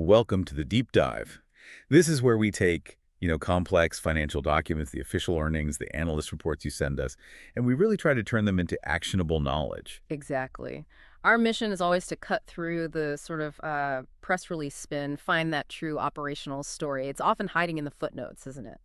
Welcome to the deep dive. This is where we take, complex financial documents, the official earnings, the analyst reports you send us, and we really try to turn them into actionable knowledge. Exactly. Our mission is always to cut through the sort of press release spin, find that true operational story. It's often hiding in the footnotes, isn't it?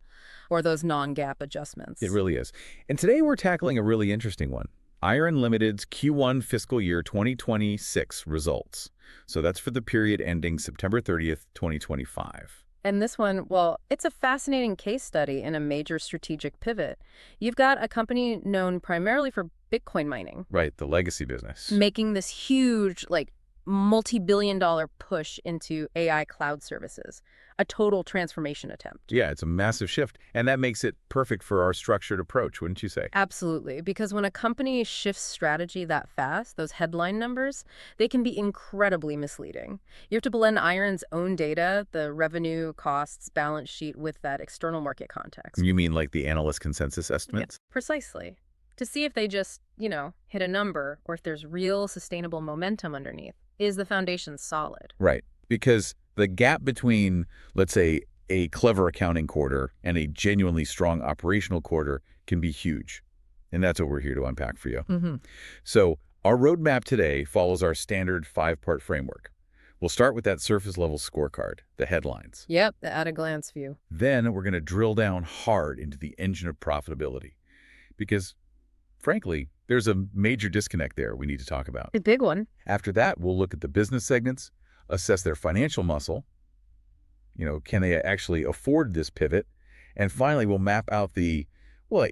Or those non-GAAP It adjustments. really is. And today we're tackling a really interesting one. IREN Limited's Q1 fiscal year 2026 results. So that's for the period ending September 30th, 2025. And this one, well, it's a fascinating case study in a major strategic pivot. You've got a company known primarily for Bitcoin mining, Right, the legacy business. making this huge, like, multi-billion-dollar push into AI cloud services, a total transformation attempt. Yeah, it's a massive shift, and that makes it perfect for our structured approach, wouldn't you say? Absolutely, because when a company shifts strategy that fast, those headline numbers, they can be incredibly misleading. You have to blend IREN's own data, the revenue, costs, balance sheet, with that external market context. You mean like the analyst consensus Yeah, estimates? precisely. To see if they just, hit a number or if there's real sustainable momentum underneath. Is the foundation solid? Right. Because the gap between, let's say, a clever accounting quarter and a genuinely strong operational quarter can be huge. And that's what we're here to unpack for you. Mm-hmm. So our roadmap today follows our standard five-part framework. We'll start with that surface-level scorecard, the headlines. Yep, the at-a-glance view. Then we're going to drill down hard into the engine of profitability. Because, frankly, there's a major disconnect there we need to talk about. A big one. After that, we'll look at the business segments, assess their financial muscle. Can they actually afford this pivot? And finally, we'll map out the,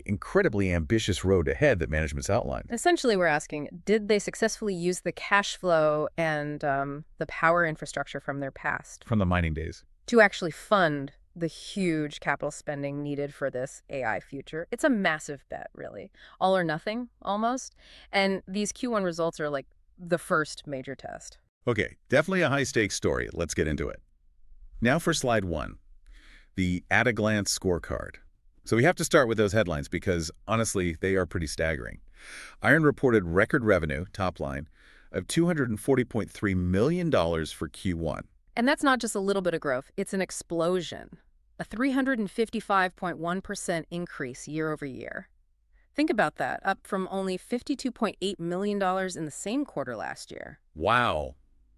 incredibly ambitious road ahead that management's outlined. Essentially, we're asking, did they successfully use the cash flow and the power infrastructure from their past From the mining days. to actually fund the huge capital spending needed for this AI future? It's a massive bet, really. All or nothing, almost. And these Q1 results are like the first major test. Okay, definitely a high-stakes story. Let's get into it. Now for slide 1, the at-a-glance scorecard. So we have to start with those headlines because, honestly, they are pretty staggering. IREN reported record revenue, top line, of $240.3 million for Q1. And that's not just a little bit of growth. It's an explosion. A 355.1% increase year over year. Think about that, up from only $52.8 million in the same quarter last year. Wow.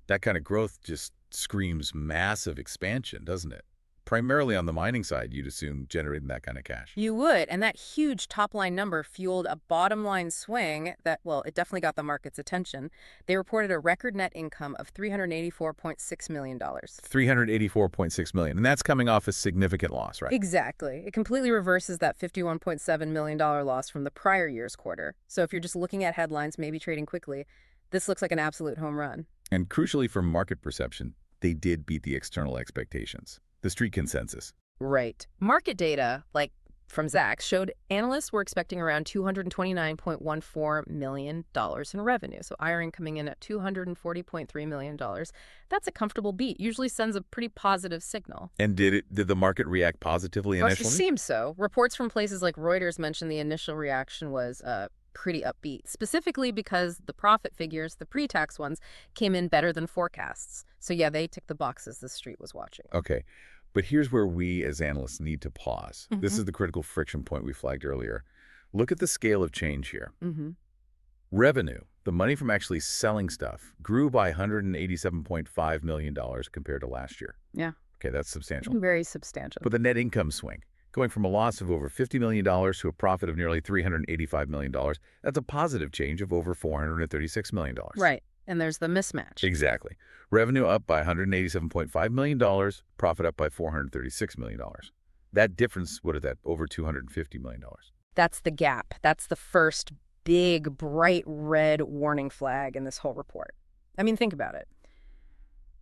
That kind of growth just screams massive expansion, doesn't it? Primarily on the mining side, you'd assume, generating that kind of cash. You would, and that huge top-line number fueled a bottom-line swing that, well, it definitely got the market's attention. They reported a record net income of $384.6 million. $384.6 million, and that's coming off a significant loss, right? Exactly. It completely reverses that $51.7 million loss from the prior year's quarter. So if you're just looking at headlines, maybe trading quickly, this looks like an absolute home run. And crucially for market perception, they did beat the external expectations, the street consensus. Right. Market data, like from Zacks, showed analysts were expecting around $229.14 million in revenue. So IREN coming in at $240.3 million. That's a comfortable beat. Usually sends a pretty positive signal. And did the market react positively Well, it initially? seems so. Reports from places like Reuters mentioned the initial reaction was pretty upbeat, specifically because the profit figures, the pre-tax ones, came in better than forecasts. So yeah, they ticked the boxes the street was watching. Okay. But here's where we as analysts need to pause. This is the critical friction point we flagged earlier. Look at the scale of change here. Revenue, the money from actually selling stuff, grew by $187.5 million compared to last year. Yeah. Okay, that's substantial. Very substantial. But the net income swing, going from a loss of over $50 million to a profit of nearly $385 million, that's a positive change of over $436 million. Right. And there's the mismatch. Exactly. Revenue up by $187.5 million, profit up by $436 million. That difference, what is that, over $250 million? That's the gap. That's the first big, bright red warning flag in this whole report. I mean, think about it.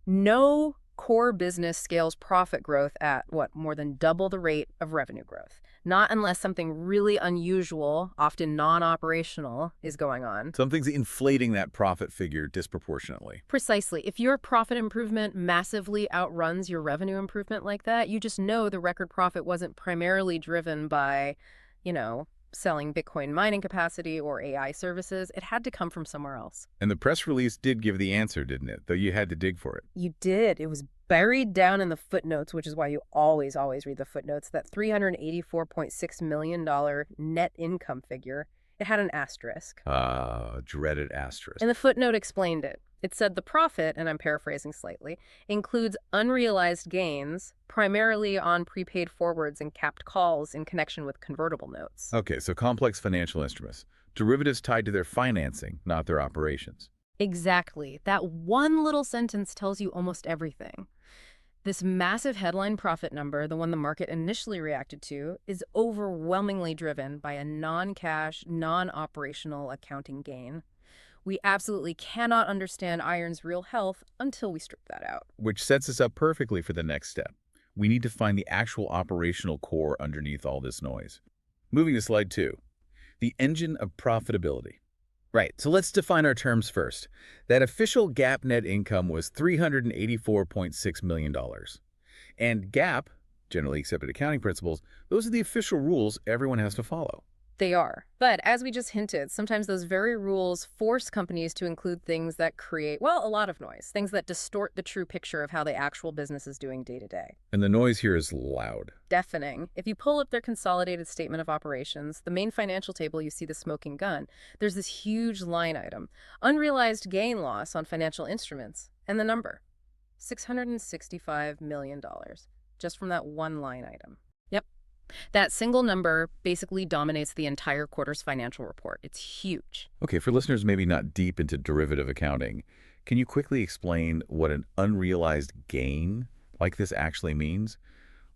No core business scales profit growth at, more than double the rate of revenue growth. Not unless something really unusual, often non-operational, is going on. Something's inflating that profit figure disproportionately. Precisely. If your profit improvement massively outruns your revenue improvement like that, you just know the record profit wasn't primarily driven by, selling Bitcoin mining capacity or AI services. It had to come from somewhere else. And the press release did give the answer, didn't it? Though you had to dig for it. You did. It was Buried down in the footnotes, which is why you always read the footnotes, that $384.6 million net income figure, it had an asterisk. Dreaded asterisk. And the footnote explained it. It said the profit, and I'm paraphrasing slightly, includes unrealized gains, primarily on prepaid forwards and capped calls in connection with convertible notes. Okay, so complex financial instruments. Derivatives tied to their financing, not their operations. Exactly. That one little sentence tells you almost everything. This massive headline profit number, the one the market initially reacted to, is overwhelmingly driven by a non-cash, non-operational accounting gain. We absolutely cannot understand IREN's real health until we strip that out. Which sets us up perfectly for the next step. We need to find the actual operational core underneath all this noise. Moving to slide 2. The engine of profitability. Right, so let's define our terms first. That official GAAP net income was $384.6 million. And GAAP, generally accepted accounting principles, those are the official rules everyone has to follow. They are. But as we just hinted, sometimes those very rules force companies to include things that create, well, a lot of noise, things that distort the true picture of how the actual business is doing day to day. And the noise here is loud. Deafening. If you pull up their consolidated statement of operations, the main financial table, you see the smoking gun. There's this huge line item, unrealized gain loss on financial instruments, and the number, $665 million, just from that one line item. Yep. That single number basically dominates the entire quarter's financial report. It's huge. Okay, for listeners maybe not deep into derivative accounting, can you quickly explain what an unrealized gain like this actually means?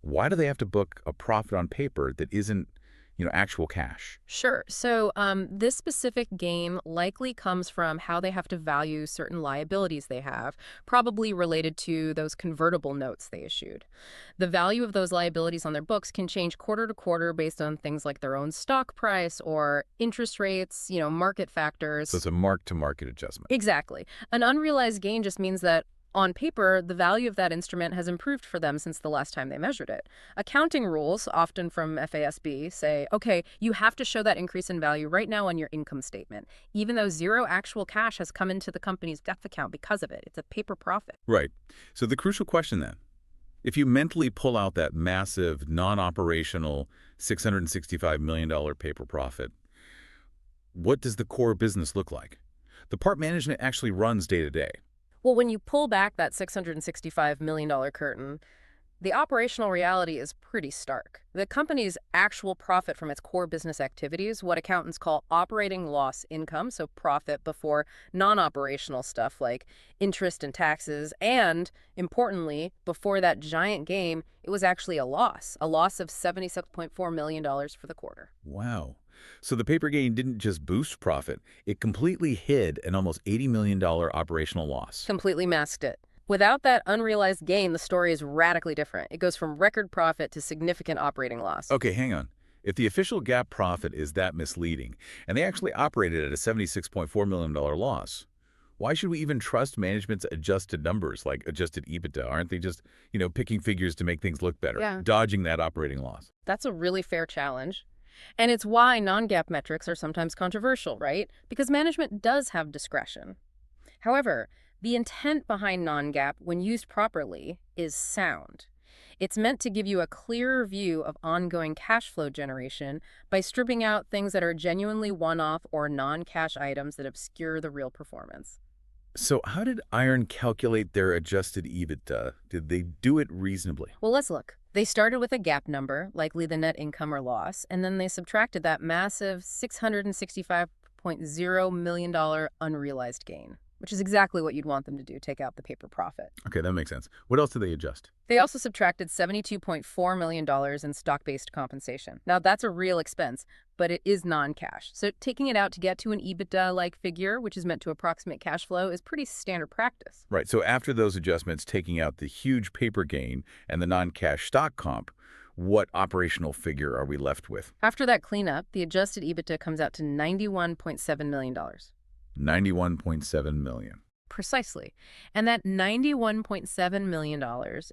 Why do they have to book a profit on paper that isn't, actual cash? Sure. So this specific gain likely comes from how they have to value certain liabilities they have, probably related to those convertible notes they issued. The value of those liabilities on their books can change quarter to quarter based on things like their own stock price or interest rates, market factors. So it's a mark-to-market adjustment. Exactly. An unrealized gain just means that on paper, the value of that instrument has improved for them since the last time they measured it. Accounting rules, often from FASB, say, okay, you have to show that increase in value right now on your income statement, even though zero actual cash has come into the company's death account because of it. It's a paper profit. Right. So the crucial question then, if you mentally pull out that massive, non-operational $665 million paper profit, what does the core business look like? The part management actually runs day to day. Well, when you pull back that $665 million curtain, the operational reality is pretty stark. The company's actual profit from its core business activities, what accountants call operating loss income, so profit before non-operational stuff like interest and taxes, and, importantly, before that giant gain, it was actually a loss of $76.4 million for the quarter. Wow. So the paper gain didn't just boost profit, it completely hid an almost $80 million operational loss. Completely masked it. Without that unrealized gain, the story is radically different. It goes from record profit to significant operating loss. Okay, hang on. If the official GAAP profit is that misleading, and they actually operated at a $76.4 million loss, why should we even trust management's adjusted numbers, like adjusted EBITDA? Aren't they just, picking figures to make things look better, dodging that operating loss? That's a really fair challenge. And it's why non-GAAP metrics are sometimes controversial, right? Because management does have discretion. However, the intent behind non-GAAP, when used properly, is sound. It's meant to give you a clearer view of ongoing cash flow generation by stripping out things that are genuinely one-off or non-cash items that obscure the real performance. So how did IREN calculate their adjusted EBITDA? Did they do it reasonably? Well, let's look. They started with a GAAP number, likely the net income or loss, and then they subtracted that massive $665.0 million unrealized gain, which is exactly what you'd want them to do, take out the paper profit. Okay, that makes sense. What else did they adjust? They also subtracted $72.4 million in stock-based compensation. Now, that's a real expense, but it is non-cash. So taking it out to get to an EBITDA-like figure, which is meant to approximate cash flow, is pretty standard practice. Right, so after those adjustments, taking out the huge paper gain and the non-cash stock comp, what operational figure are we left with? After that cleanup, the adjusted EBITDA comes out to $91.7 million. $91.7 million. Precisely. And that $91.7 million,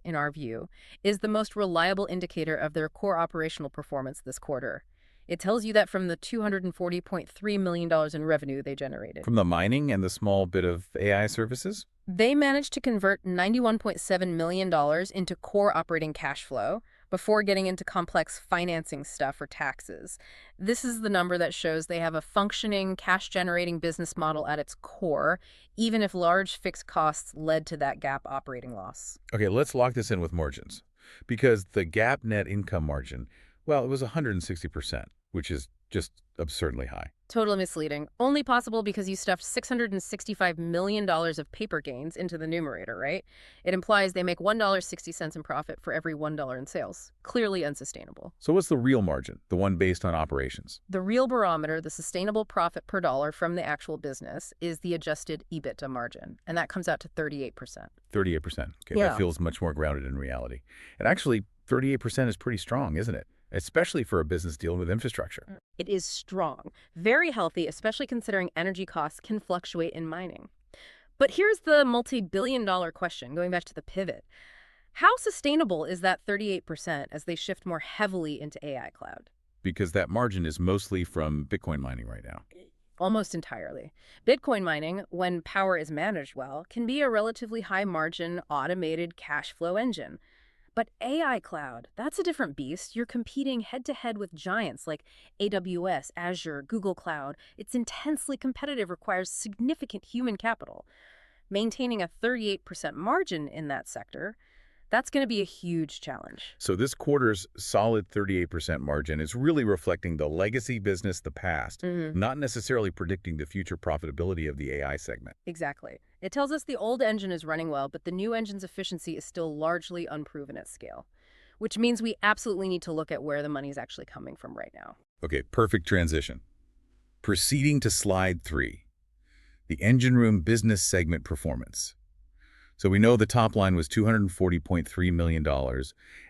in our view, is the most reliable indicator of their core operational performance this quarter. It tells you that from the $240.3 million in revenue they generated. From the mining and the small bit of AI services? They managed to convert $91.7 million into core operating cash flow before getting into complex financing stuff or taxes. This is the number that shows they have a functioning, cash-generating business model at its core, even if large fixed costs led to that GAAP operating loss. Okay, let's lock this in with margins. Because the GAAP net income margin, well, it was 160%, which is just absurdly high. Totally misleading. Only possible because you stuffed $665 million of paper gains into the numerator, right? It implies they make $1.60 in profit for every $1 in sales. Clearly unsustainable. So what's the real margin, the one based on operations? The real barometer, the sustainable profit per dollar from the actual business, is the adjusted EBITDA margin, and that comes out to 38%. 38%. Okay, Yeah. that feels much more grounded in reality. And actually, 38% is pretty strong, isn't it? Especially for a business dealing with infrastructure. It is strong, very healthy, especially considering energy costs can fluctuate in mining. But here's the multi-billion-dollar question, going back to the pivot. How sustainable is that 38% as they shift more heavily into AI cloud? Because that margin is mostly from Bitcoin mining right now. Almost entirely. Bitcoin mining, when power is managed well, can be a relatively high-margin, automated cash flow engine. But AI cloud, that's a different beast. You're competing head-to-head with giants like AWS, Azure, Google Cloud. It's intensely competitive, requires significant human capital. Maintaining a 38% margin in that sector, that's going to be a huge challenge. So this quarter's solid 38% margin is really reflecting the legacy business, the past, not necessarily predicting the future profitability of the AI segment. Exactly. It tells us the old engine is running well, but the new engine's efficiency is still largely unproven at scale, which means we absolutely need to look at where the money is actually coming from right now. Okay, perfect transition. Proceeding to slide 3, the engine room business segment performance. So we know the top line was $240.3 million,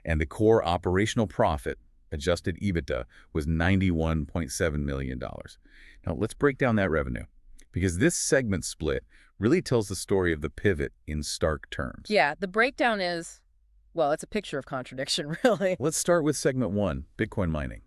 and the core operational profit, adjusted EBITDA, was $91.7 million. Now let's break down that revenue, because this segment split really tells the story of the pivot in stark terms. Yeah, the breakdown is, well, it's a picture of contradiction, really. Let's start with segment 1, Bitcoin mining,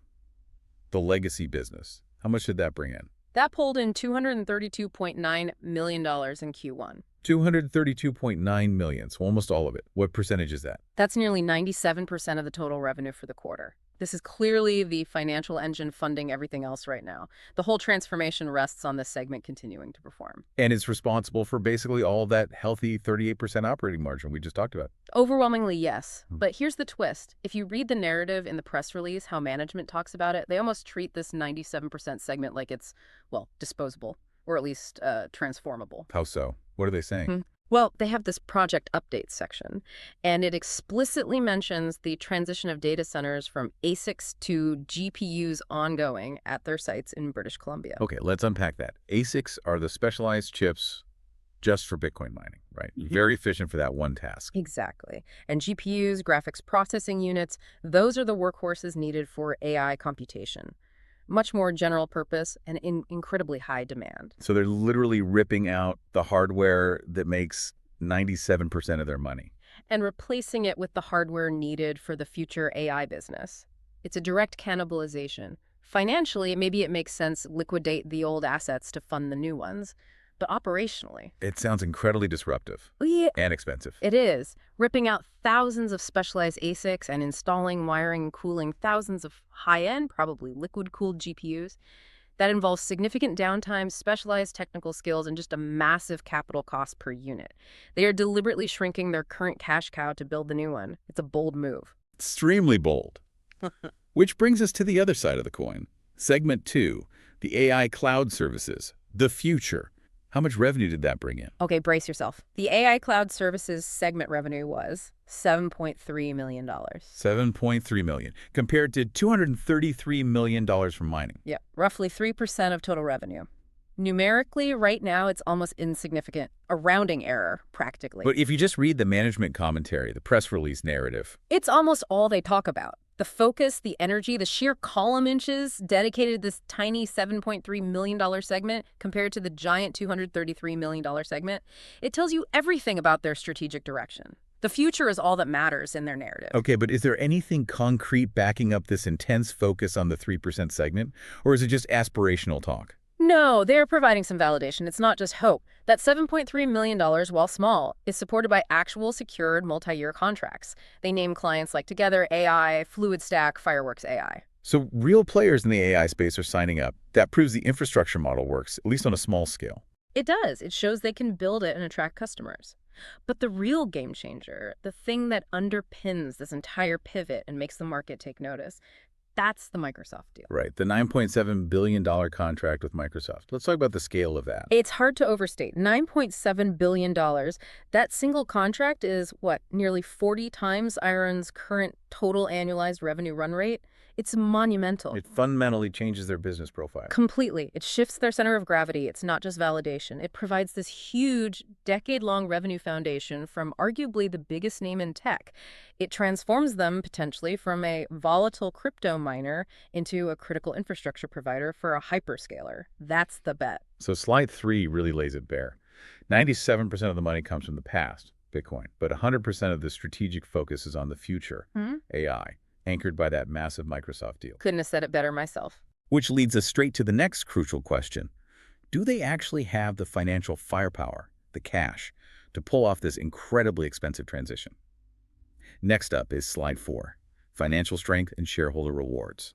the legacy business. How much did that bring in? That pulled in $232.9 million in Q1. $232.9 million, so almost all of it. What percentage is that? That's nearly 97% of the total revenue for the quarter. This is clearly the financial engine funding everything else right now. The whole transformation rests on this segment continuing to perform. And it's responsible for basically all that healthy 38% operating margin we just talked about. Overwhelmingly, yes. But here's the twist. If you read the narrative in the press release, how management talks about it, they almost treat this 97% segment like it's, well, disposable, or at least transformable. How so? What are they saying? Well, they have this project updates section, and it explicitly mentions the transition of data centers from ASICs to GPUs ongoing at their sites in British Columbia. Okay, let's unpack that. ASICs are the specialized chips just for Bitcoin mining, right? Very efficient for that one task. Exactly. And GPUs, graphics processing units, those are the workhorses needed for AI computation. Much more general purpose and in incredibly high demand. So they're literally ripping out the hardware that makes 97% of their money. And replacing it with the hardware needed for the future AI business. It's a direct cannibalization. Financially, maybe it makes sense to liquidate the old assets to fund the new ones. But operationally, It sounds incredibly disruptive yeah, and expensive. it is. Ripping out thousands of specialized ASICs and installing, wiring, and cooling thousands of high-end, probably liquid-cooled GPUs. That involves significant downtime, specialized technical skills, and just a massive capital cost per unit. They are deliberately shrinking their current cash cow to build the new one. It's a bold move. Extremely bold. Which brings us to the other side of the coin. Segment 2, the AI cloud services, the future. How much revenue did that bring in? Okay, brace yourself. The AI Cloud Services segment revenue was $7.3 million. $7.3 million, compared to $233 million from mining. Yeah, roughly 3% of total revenue. Numerically, right now, it's almost insignificant. A rounding error, practically. But if you just read the management commentary, the press release narrative, It's almost all they talk about. The focus, the energy, the sheer column inches dedicated to this tiny $7.3 million segment compared to the giant $233 million segment, it tells you everything about their strategic direction. The future is all that matters in their narrative. okay, but is there anything concrete backing up this intense focus on the 3% segment, or is it just aspirational talk? No, they're providing some validation. It's not just hope. That $7.3 million, while small, is supported by actual secured multi-year contracts. They name clients like Together AI, FluidStack, Fireworks AI. So real players in the AI space are signing up. That proves the infrastructure model works, at least on a small scale. It does. It shows they can build it and attract customers. But the real game changer, the thing that underpins this entire pivot and makes the market take notice, that's the Microsoft deal. Right, the $9.7 billion contract with Microsoft. Let's talk about the scale of that. It's hard to overstate. $9.7 billion. That single contract is, what, nearly 40 times IREN's current total annualized revenue run rate? It's monumental. It fundamentally changes their business profile. Completely. It shifts their center of gravity. It's not just validation. It provides this huge, decade-long revenue foundation from arguably the biggest name in tech. It transforms them, potentially, from a volatile crypto miner into a critical infrastructure provider for a hyperscaler. That's the bet. So slide 3 really lays it bare. 97% of the money comes from the past, Bitcoin, but 100% of the strategic focus is on the future, AI, anchored by that massive Microsoft deal. Couldn't have said it better myself. Which leads us straight to the next crucial question. Do they actually have the financial firepower, the cash, to pull off this incredibly expensive transition? Next up is slide 4, financial strength and shareholder rewards.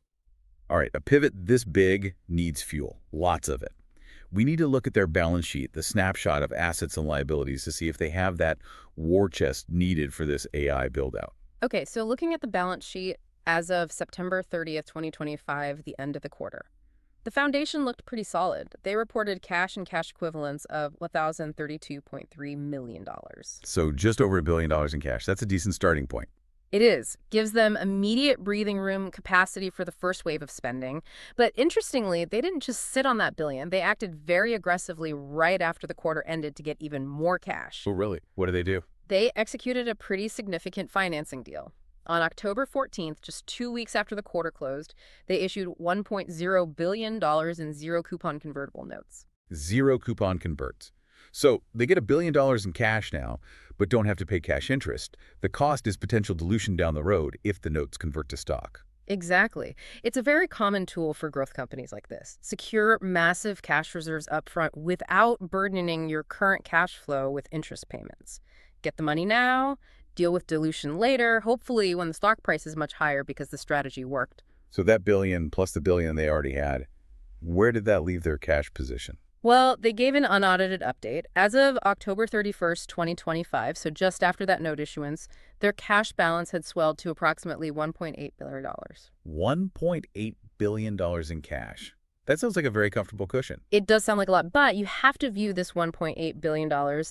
All right, a pivot this big needs fuel, lots of it. We need to look at their balance sheet, the snapshot of assets and liabilities, to see if they have that war chest needed for this AI build-out. Okay, so looking at the balance sheet as of September 30th, 2025, the end of the quarter, the foundation looked pretty solid. They reported cash and cash equivalents of $1,032.3 million. So just over $1 billion in cash. That's a decent starting point. It is. Gives them immediate breathing room capacity for the first wave of spending. But interestingly, they didn't just sit on that billion. They acted very aggressively right after the quarter ended to get even more cash. Oh, really? What do they do? They executed a pretty significant financing deal. On October 14th, just 2 weeks after the quarter closed, they issued $1.0 billion in zero-coupon convertible notes. Zero coupon converts. So they get $1 billion in cash now, but don't have to pay cash interest. The cost is potential dilution down the road if the notes convert to stock. Exactly. It's a very common tool for growth companies like this. Secure massive cash reserves upfront without burdening your current cash flow with interest payments. Get the money now, deal with dilution later, hopefully when the stock price is much higher because the strategy worked. So that billion plus the billion they already had, where did that leave their cash position? Well, they gave an unaudited update. As of October 31st, 2025, so just after that note issuance, their cash balance had swelled to approximately $1.8 billion. $1.8 billion in cash. That sounds like a very comfortable cushion. It does sound like a lot, but you have to view this $1.8 billion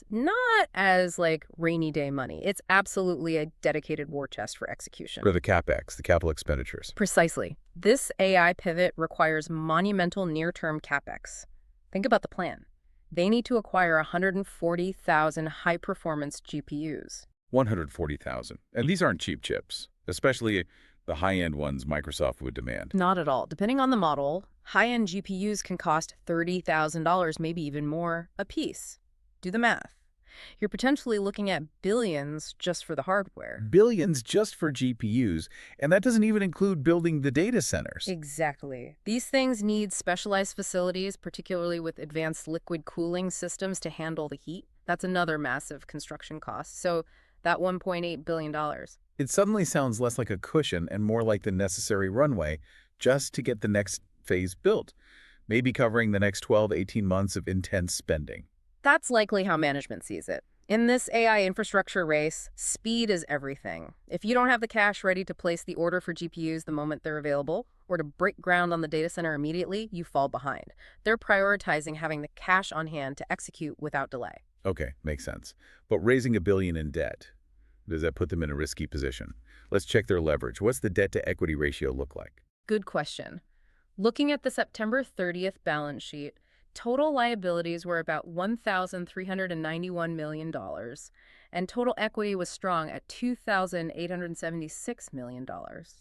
not as like rainy day money. It's absolutely a dedicated war chest for execution. For the capex, the capital expenditures. Precisely. This AI pivot requires monumental near-term capex. Think about the plan. They need to acquire 140,000 high-performance GPUs. 140,000. And these aren't cheap chips, especially the high-end ones Microsoft would demand. Not at all. Depending on the model, high-end GPUs can cost $30,000, maybe even more, a piece. Do the math. You're potentially looking at billions just for the hardware. Billions just for GPUs, and that doesn't even include building the data centers. Exactly. These things need specialized facilities, particularly with advanced liquid cooling systems to handle the heat. That's another massive construction cost. So that $1.8 billion. It suddenly sounds less like a cushion and more like the necessary runway just to get the next phase built, maybe covering the next 12, 18 months of intense spending. That's likely how management sees it. In this AI infrastructure race, speed is everything. If you don't have the cash ready to place the order for GPUs the moment they're available, or to break ground on the data center immediately, you fall behind. They're prioritizing having the cash on hand to execute without delay. Okay, makes sense. But raising $1 billion in debt, does that put them in a risky position? Let's check their leverage. What's the debt-to-equity ratio look like? Good question. Looking at the September 30th balance sheet, total liabilities were about $1,391 million, and total equity was strong at $2,876 million.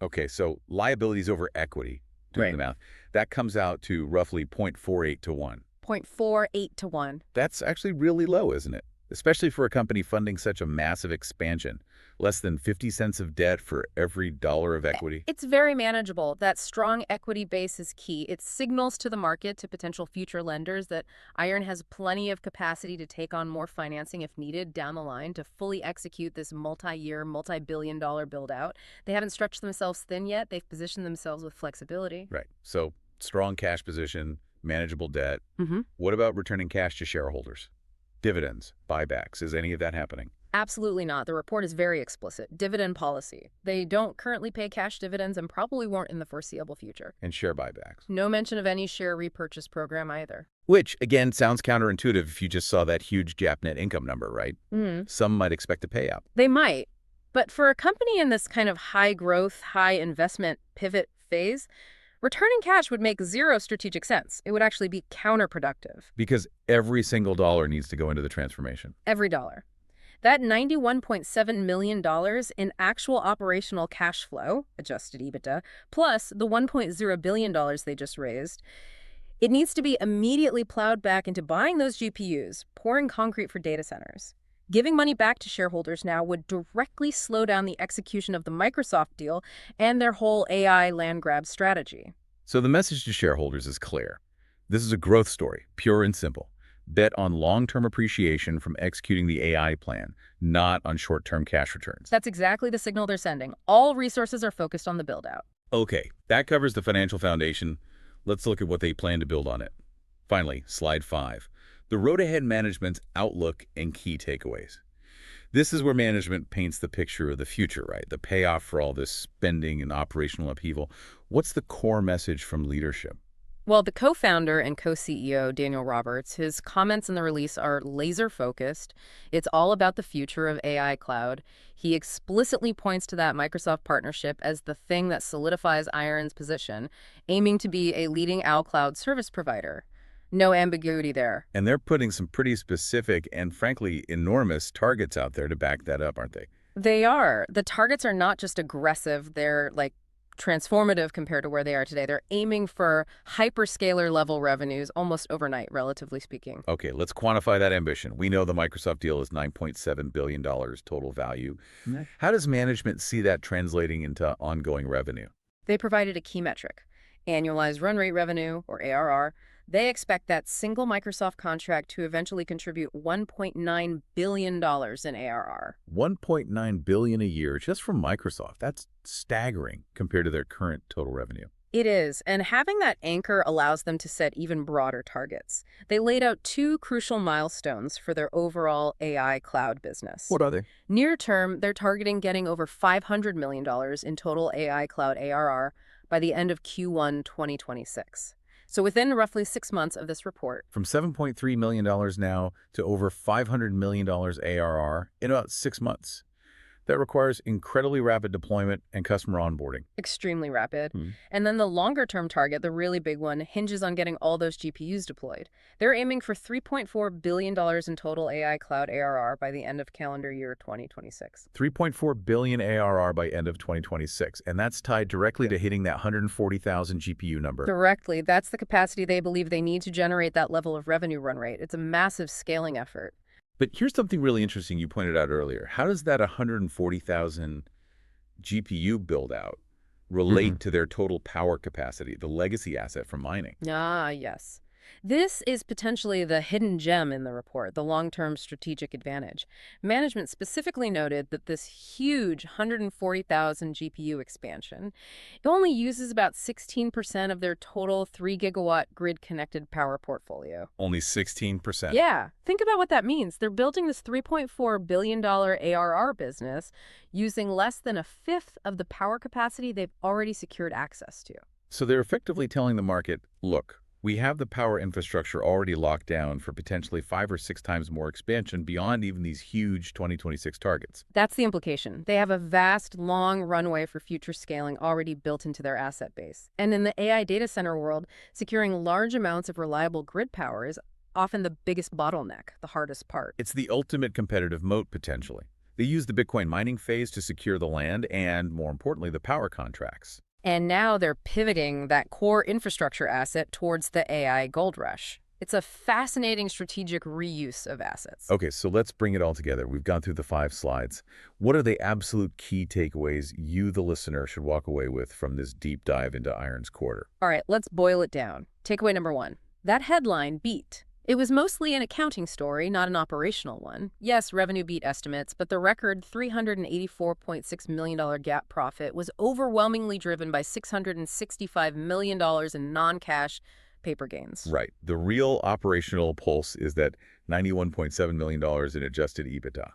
Okay, so liabilities over equity, doing the math, that comes out to roughly 0.48 to 1. 0.48 to 1. That's actually really low, isn't it? Especially for a company funding such a massive expansion. Less than 50 cents of debt for every dollar of equity? It's very manageable. That strong equity base is key. It signals to the market, to potential future lenders, that IREN has plenty of capacity to take on more financing if needed down the line to fully execute this multi-year, multi-billion-dollar build-out. They haven't stretched themselves thin yet. They've positioned themselves with flexibility. Right. So strong cash position, manageable debt. Mm-hmm. What about returning cash to shareholders? Dividends, buybacks, is any of that happening? Absolutely not. The report is very explicit. Dividend policy. They don't currently pay cash dividends and probably won't in the foreseeable future. And share buybacks? No mention of any share repurchase program either. Which, again, sounds counterintuitive if you just saw that huge GAAP net income number, right? Mm. Some might expect a payout. They might. But for a company in this kind of high growth, high investment pivot phase, returning cash would make zero strategic sense. It would actually be counterproductive. Because every single dollar needs to go into the transformation. Every dollar. That $91.7 million in actual operational cash flow, adjusted EBITDA, plus the $1.0 billion they just raised, it needs to be immediately plowed back into buying those GPUs, pouring concrete for data centers. Giving money back to shareholders now would directly slow down the execution of the Microsoft deal and their whole AI land grab strategy. So the message to shareholders is clear. This is a growth story, pure and simple. Bet on long-term appreciation from executing the AI plan, not on short-term cash returns. That's exactly the signal they're sending. All resources are focused on the build-out. Okay, that covers the financial foundation. Let's look at what they plan to build on it. Finally, slide 5. The road ahead management's outlook and key takeaways. This is where management paints the picture of the future, right? The payoff for all this spending and operational upheaval. What's the core message from leadership? Well, the co-founder and co-CEO, Daniel Roberts, his comments in the release are laser-focused. It's all about the future of AI cloud. He explicitly points to that Microsoft partnership as the thing that solidifies IREN's position, aiming to be a leading AI cloud service provider. No ambiguity there. And they're putting some pretty specific and, frankly, enormous targets out there to back that up, aren't they? They are. The targets are not just aggressive. They're, transformative compared to where they are today. They're aiming for hyperscaler level revenues almost overnight, relatively speaking. Okay, let's quantify that ambition. We know the Microsoft deal is $9.7 billion total value. How does management see that translating into ongoing revenue? They provided a key metric, annualized run rate revenue, or ARR. They expect that single Microsoft contract to eventually contribute $1.9 billion in ARR. $1.9 billion a year just from Microsoft. That's staggering compared to their current total revenue. It is, and having that anchor allows them to set even broader targets. They laid out 2 crucial milestones for their overall AI cloud business. What are they? Near term, they're targeting getting over $500 million in total AI cloud ARR by the end of Q1 2026. So within roughly 6 months of this report. From $7.3 million now to over $500 million ARR in about 6 months. That requires incredibly rapid deployment and customer onboarding. Extremely rapid. And then the longer-term target, the really big one, hinges on getting all those GPUs deployed. They're aiming for $3.4 billion in total AI cloud ARR by the end of calendar year 2026. $3.4 billion ARR by end of 2026. And that's tied directly to hitting that 140,000 GPU number. Directly. That's the capacity they believe they need to generate that level of revenue run rate. It's a massive scaling effort. But here's something really interesting you pointed out earlier. How does that 140,000 GPU build-out relate to their total power capacity, the legacy asset from mining? Ah, yes. This is potentially the hidden gem in the report, the long-term strategic advantage. Management specifically noted that this huge 140,000 GPU expansion, it only uses about 16% of their total 3-gigawatt grid-connected power portfolio. Only 16%? Yeah. Think about what that means. They're building this $3.4 billion ARR business using less than a fifth of the power capacity they've already secured access to. So they're effectively telling the market, look, we have the power infrastructure already locked down for potentially 5 or 6 times more expansion beyond even these huge 2026 targets. That's the implication. They have a vast, long runway for future scaling already built into their asset base. And in the AI data center world, securing large amounts of reliable grid power is often the biggest bottleneck, the hardest part. It's the ultimate competitive moat, potentially. They use the Bitcoin mining phase to secure the land and, more importantly, the power contracts. And now they're pivoting that core infrastructure asset towards the AI gold rush. It's a fascinating strategic reuse of assets. Okay, so let's bring it all together. We've gone through the 5 slides. What are the absolute key takeaways you, the listener, should walk away with from this deep dive into IREN's quarter? All right, let's boil it down. Takeaway number 1. That headline beat. It was mostly an accounting story, not an operational one. Yes, revenue beat estimates, but the record $384.6 million GAAP profit was overwhelmingly driven by $665 million in non-cash paper gains. Right. The real operational pulse is that $91.7 million in adjusted EBITDA.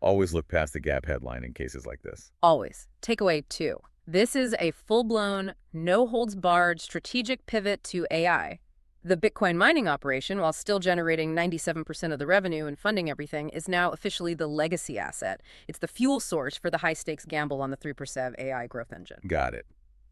Always look past the GAAP headline in cases like this. Always. Takeaway 2. This is a full-blown, no-holds-barred strategic pivot to AI. The Bitcoin mining operation, while still generating 97% of the revenue and funding everything, is now officially the legacy asset. It's the fuel source for the high-stakes gamble on the 3% AI growth engine. Got it.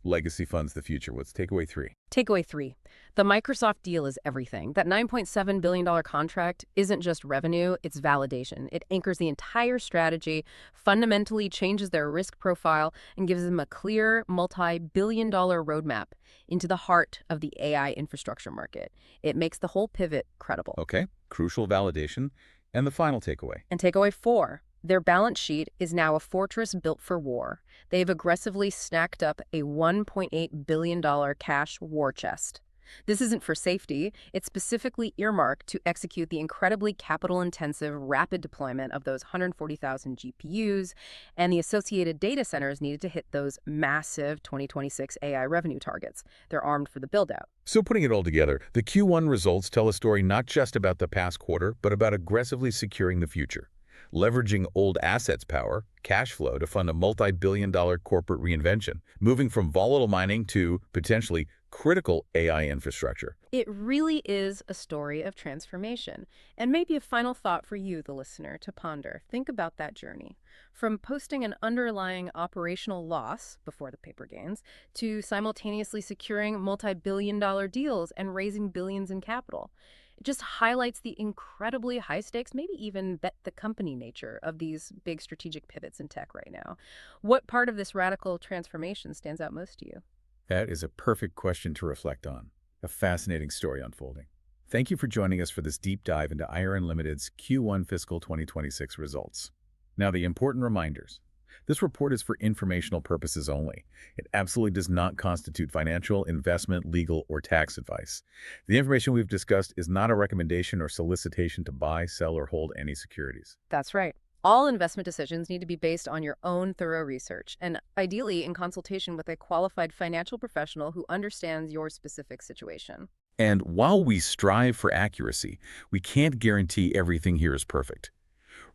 Legacy funds the future. What's takeaway 3? Takeaway 3. The Microsoft deal is everything. That $9.7 billion contract isn't just revenue, it's validation. It anchors the entire strategy, fundamentally changes their risk profile, and gives them a clear multi-billion-dollar roadmap into the heart of the AI infrastructure market. It makes the whole pivot credible. Okay, crucial validation. And the final takeaway. And takeaway 4. Their balance sheet is now a fortress built for war. They've aggressively snacked up a $1.8 billion cash war chest. This isn't for safety. It's specifically earmarked to execute the incredibly capital-intensive rapid deployment of those 140,000 GPUs and the associated data centers needed to hit those massive 2026 AI revenue targets. They're armed for the build-out. So putting it all together, the Q1 results tell a story not just about the past quarter, but about aggressively securing the future. Leveraging old assets power, cash flow to fund a multi-billion-dollar corporate reinvention, moving from volatile mining to potentially critical AI infrastructure. It really is a story of transformation. And maybe a final thought for you, the listener, to ponder. Think about that journey. From posting an underlying operational loss before the paper gains to simultaneously securing multi-billion-dollar deals and raising billions in capital. It just highlights the incredibly high stakes, maybe even bet the company nature of these big strategic pivots in tech right now. What part of this radical transformation stands out most to you? That is a perfect question to reflect on. A fascinating story unfolding. Thank you for joining us for this deep dive into IREN Limited's Q1 fiscal 2026 results. Now, the important reminders. This report is for informational purposes only. It absolutely does not constitute financial, investment, legal, or tax advice. The information we've discussed is not a recommendation or solicitation to buy, sell, or hold any securities. That's right. All investment decisions need to be based on your own thorough research and ideally in consultation with a qualified financial professional who understands your specific situation. And while we strive for accuracy, we can't guarantee everything here is perfect.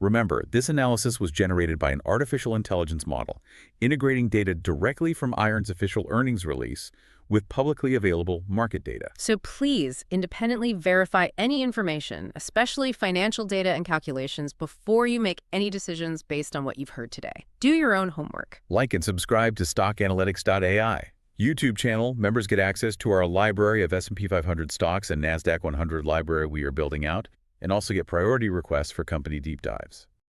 Remember, this analysis was generated by an artificial intelligence model, integrating data directly from IREN's official earnings release with publicly available market data. So please independently verify any information, especially financial data and calculations, before you make any decisions based on what you've heard today. Do your own homework. Like and subscribe to stockanalytics.ai. YouTube channel, members get access to our library of S&P 500 stocks and NASDAQ 100 library we are building out, and also get priority requests for company deep dives.